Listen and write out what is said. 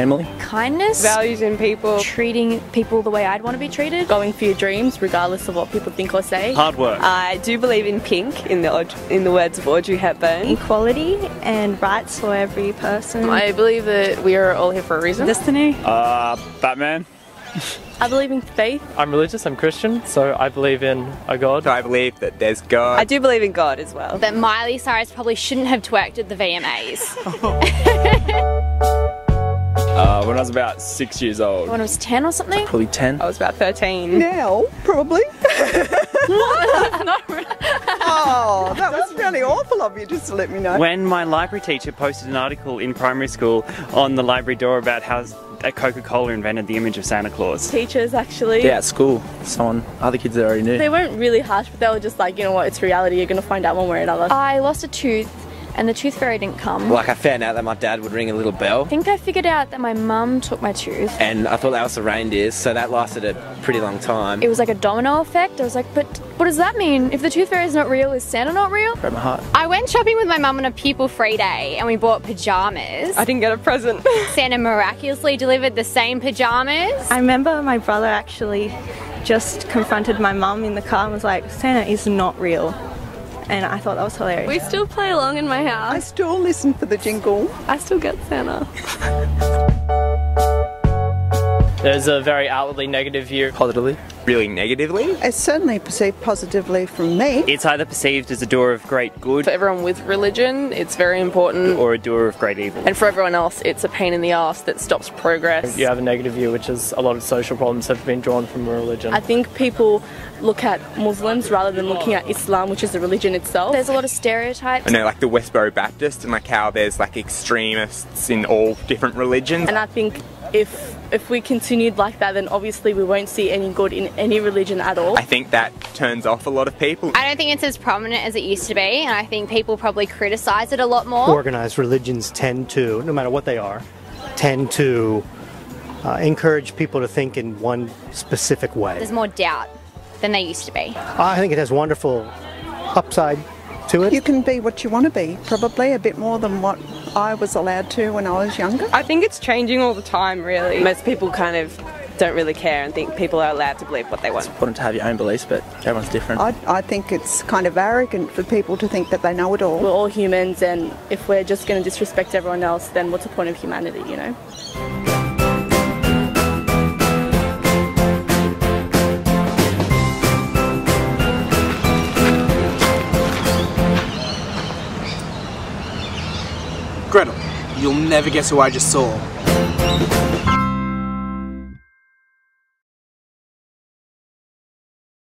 Family. Kindness. Values in people. Treating people the way I'd want to be treated. Going for your dreams regardless of what people think or say. Hard work. I do believe in pink, in the words of Audrey Hepburn. Equality and rights for every person. I believe that we are all here for a reason. Destiny. Batman. I believe in faith. I'm religious, I'm Christian, so I believe in a God. I believe that there's God. I do believe in God as well. That Miley Cyrus probably shouldn't have twerked at the VMAs. When I was about 6 years old. When I was 10 or something. Probably 10. I was about 13. Now, probably. Oh, that was really awful of you just to let me know. When my library teacher posted an article in primary school on the library door about how Coca-Cola invented the image of Santa Claus. Teachers actually. Yeah, at school. Other kids that already knew. They weren't really harsh, but they were just like, you know what, it's reality, you're going to find out one way or another. I lost a tooth and the tooth fairy didn't come. Like I found out that my dad would ring a little bell. I think I figured out that my mum took my tooth. And I thought that was the reindeers, so that lasted a pretty long time. It was like a domino effect. I was like, but what does that mean? If the tooth fairy is not real, is Santa not real? Broke my heart. I went shopping with my mum on a pupil-free day and we bought pyjamas. I didn't get a present. Santa miraculously delivered the same pyjamas. I remember my brother actually just confronted my mum in the car and was like, Santa is not real. And I thought that was hilarious. We still play along in my house. I still listen for the jingle. I still get Santa. There's a very outwardly negative view. Positively. Really negatively? It's certainly perceived positively from me. It's either perceived as a door of great good For everyone with religion, it's very important. or a door of great evil. And for everyone else, it's a pain in the ass that stops progress. You have a negative view, which is a lot of social problems have been drawn from religion. I think people look at Muslims rather than looking at Islam, which is the religion itself. There's a lot of stereotypes. I know, like the Westboro Baptist, and like how there's like extremists in all different religions. And I think if we continued like that, then obviously we won't see any good in any religion at all. I think that turns off a lot of people. I don't think it's as prominent as it used to be, and I think people probably criticise it a lot more. Organised religions tend to, no matter what they are, tend to encourage people to think in one specific way. There's more doubt than they used to be. I think it has wonderful upside to it. You can be what you want to be, probably a bit more than what I was allowed to when I was younger. I think it's changing all the time, really. Most people kind of don't really care and think people are allowed to believe what they want. It's important to have your own beliefs, but everyone's different. I think it's kind of arrogant for people to think that they know it all. We're all humans, and if we're just going to disrespect everyone else, then what's the point of humanity, you know? Gretel, you'll never guess who I just saw.